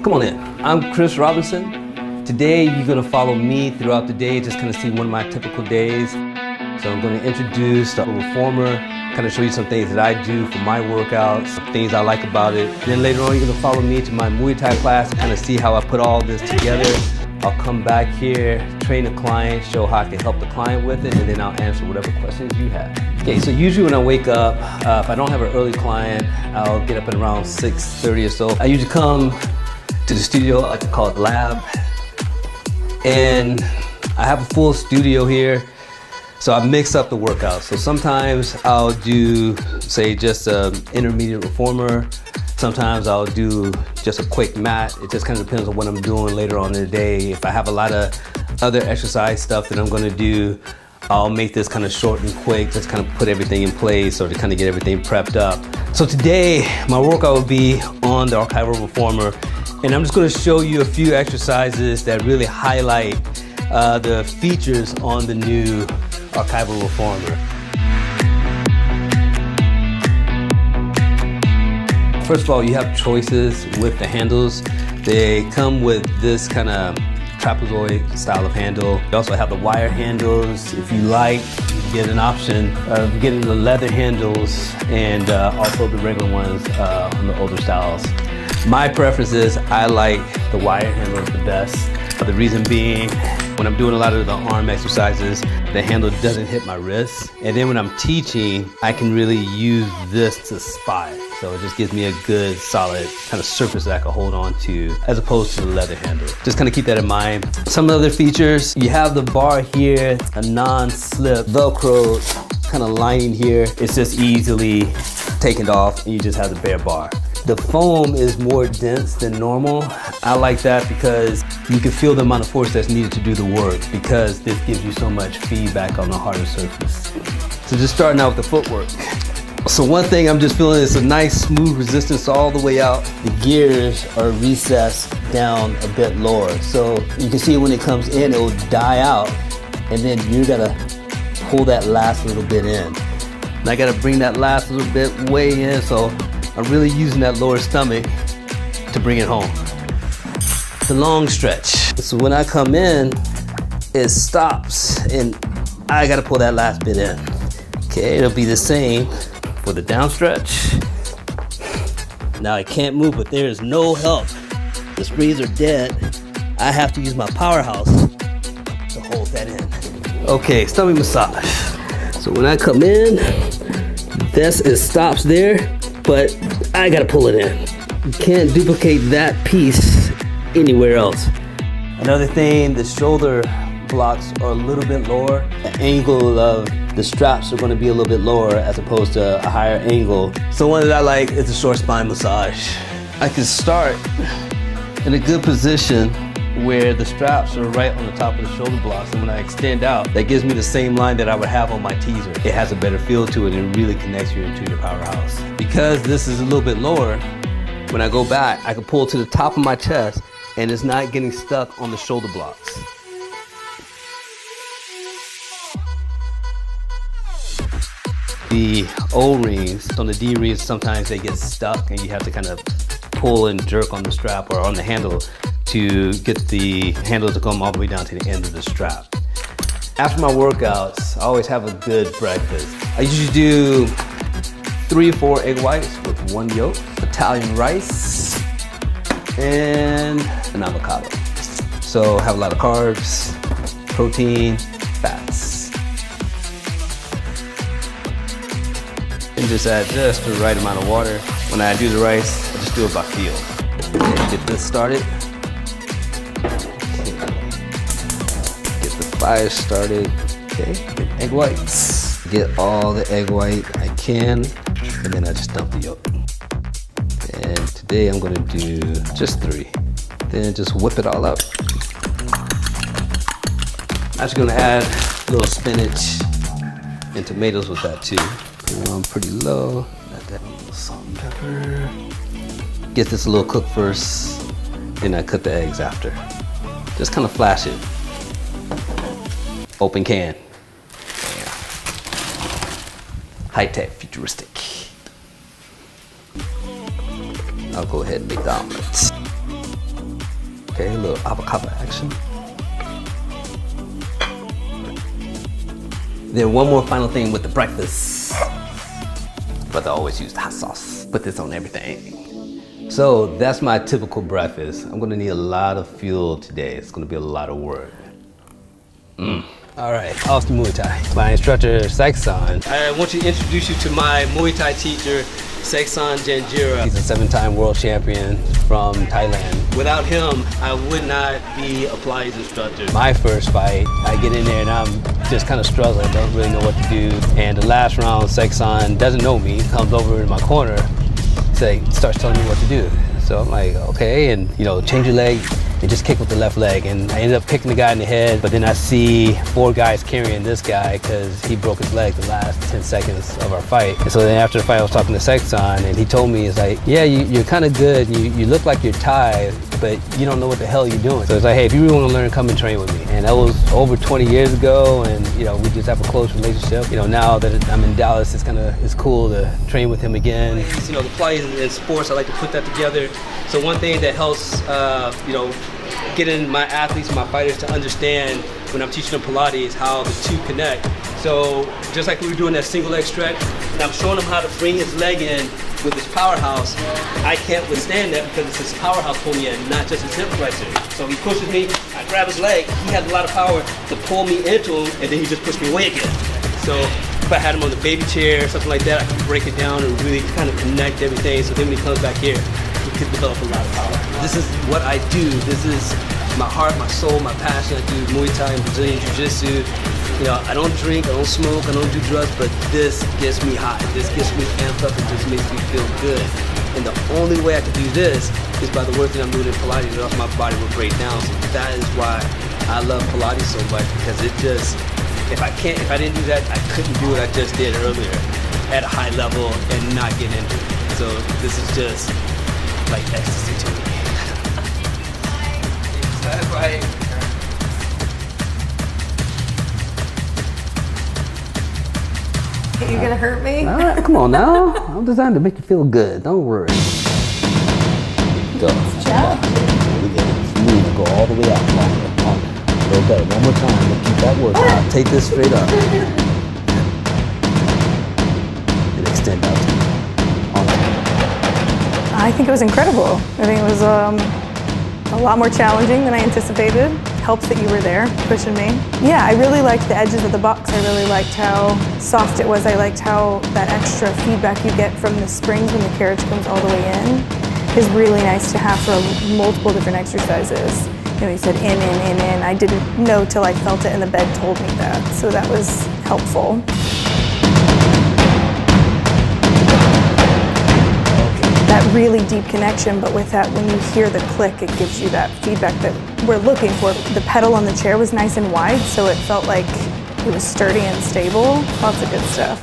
Come on in. I'm Chris Robinson. Today you're going to follow me throughout the day, just kind of see one of my typical days. So I'm going to introduce the Reformer, kind of show you some things that I do for my workouts, some things I like about it. Then later on you're going to follow me to my Muy Thai class and kind of see how I put all this together. I'll come back here, train a client, show how I can help the client with it, and then I'll answer whatever questions you have. Okay, so usually when I wake up, if I don't have an early client, I'll get up at around 6:30 or so. I usually come to the studio, I like to call it lab. And I have a full studio here, so I mix up the workouts. So sometimes I'll do, say, just an intermediate reformer. Sometimes I'll do just a quick mat. It just kind of depends on what I'm doing later on in the day. If I have a lot of other exercise stuff that I'm gonna do, I'll make this kind of short and quick, just kind of put everything in place or to kind of get everything prepped up. So today, my workout will be on the Archive Reformer, and I'm just gonna show you a few exercises that really highlight the features on the new Archive Reformer. First of all, you have choices with the handles. They come with this kind of trapezoid style of handle. You also have the wire handles. If you like, you get an option of getting the leather handles and also the regular ones on the older styles. My preference is I like the wire handles the best. The reason being, when I'm doing a lot of the arm exercises, the handle doesn't hit my wrist. And then when I'm teaching, I can really use this to spot. So it just gives me a good, solid kind of surface that I can hold on to, as opposed to the leather handle. Just kind of keep that in mind. Some other features, you have the bar here, a non-slip Velcro kind of lining here. It's just easily taken off and you just have the bare bar. The foam is more dense than normal. I like that because you can feel the amount of force that's needed to do the work, because this gives you so much feedback on the harder surface. So just starting out with the footwork. So one thing I'm just feeling is a nice smooth resistance all the way out. The gears are recessed down a bit lower. So you can see when it comes in, it will die out, and then you gotta pull that last little bit in. And I gotta bring that last little bit way in, so I'm really using that lower stomach to bring it home. The long stretch. So when I come in, it stops and I gotta pull that last bit in. Okay, it'll be the same for the down stretch. Now I can't move, but there is no help. The springs are dead. I have to use my powerhouse to hold that in. Okay, stomach massage. So when I come in, it stops there, but I gotta pull it in. You can't duplicate that piece anywhere else. Another thing, the shoulder blocks are a little bit lower. The angle of the straps are gonna be a little bit lower as opposed to a higher angle. So one that I like is the short spine massage. I can start in a good position where the straps are right on the top of the shoulder blocks, and when I extend out, that gives me the same line that I would have on my teaser. It has a better feel to it and really connects you into your powerhouse. Because this is a little bit lower, when I go back, I can pull to the top of my chest and it's not getting stuck on the shoulder blocks. The O-rings, on the D-rings, sometimes they get stuck and you have to kind of pull and jerk on the strap or on the handle to get the handle to come all the way down to the end of the strap. After my workouts, I always have a good breakfast. I usually do 3 or 4 egg whites with 1 yolk, Italian rice, and an avocado. So have a lot of carbs, protein, fats. And just add just the right amount of water. When I do the rice, I just do it by feel. Okay, get this started. Fire started. Okay, get egg whites. Get all the egg white I can, and then I just dump the yolk. And today I'm gonna do just 3. Then just whip it all up. I'm just gonna add a little spinach and tomatoes with that too. Put it on pretty low. Add that little salt and pepper. Get this a little cooked first, and I cut the eggs after. Just kind of flash it. Open can. High-tech, futuristic. I'll go ahead and make the omelets. Okay, a little avocado action. Then one more final thing with the breakfast. But I always use the hot sauce. Put this on everything. So that's my typical breakfast. I'm gonna need a lot of fuel today. It's gonna be a lot of work. All right, Austin Muy Thai. My instructor, Seksan. I want to introduce you to my Muay Thai teacher, Seksan Janjira. He's a 7-time world champion from Thailand. Without him, I would not be a Pilates instructor. My first fight, I get in there and I'm just kind of struggling, don't really know what to do. And the last round, Seksan doesn't know me, comes over in my corner, starts telling me what to do. So I'm like, okay, and change your leg and just kick with the left leg. And I ended up kicking the guy in the head, but then I see 4 guys carrying this guy because he broke his leg the last 10 seconds of our fight. And so then after the fight, I was talking to Seksan, and he told me, he's like, yeah, you're kind of good. You look like you're Thai, but you don't know what the hell you're doing. So it's like, hey, if you really want to learn, come and train with me. And that was over 20 years ago, and we just have a close relationship. Now that I'm in Dallas, it's cool to train with him again. The Pilates and Sports, I like to put that together. So one thing that helps, getting my athletes and my fighters to understand when I'm teaching them Pilates how the two connect. So just like we were doing that single leg stretch, and I'm showing him how to bring his leg in with his powerhouse, I can't withstand that because it's his powerhouse pulling me in, not just his hip flexor. So he pushes me, I grab his leg, he has a lot of power to pull me into him, and then he just pushed me away again. So if I had him on the baby chair or something like that, I could break it down and really kind of connect everything. So then when he comes back here, he can develop a lot of power. This is what I do. This is my heart, my soul, my passion. I do Muay Thai and Brazilian Jiu-Jitsu. I don't drink, I don't smoke, I don't do drugs, but this gets me high. This gets me amped up and just makes me feel good. And the only way I can do this is by the work that I'm doing in Pilates, or else my body will break down. So that is why I love Pilates so much, because it just, if I didn't do that, I couldn't do what I just did earlier at a high level and not get injured. So this is just like ecstasy to me. That's right. You gonna hurt me? All right, come on now. I'm designed to make you feel good. Don't worry. Go. We get it. You need to go all the way out. Longer. A little better. One more time. We'll keep that work. Now take this straight up. And extend out. I think it was incredible. I think it was a lot more challenging than I anticipated. Helps that you were there pushing me. Yeah, I really liked the edges of the box. I really liked how soft it was. I liked how that extra feedback you get from the springs when the carriage comes all the way in is really nice to have for multiple different exercises. You said in. I didn't know till I felt it and the bed told me that. So that was helpful. That really deep connection, but with that, when you hear the click, it gives you that feedback that we're looking for. The pedal on the chair was nice and wide, so it felt like it was sturdy and stable. Lots of good stuff.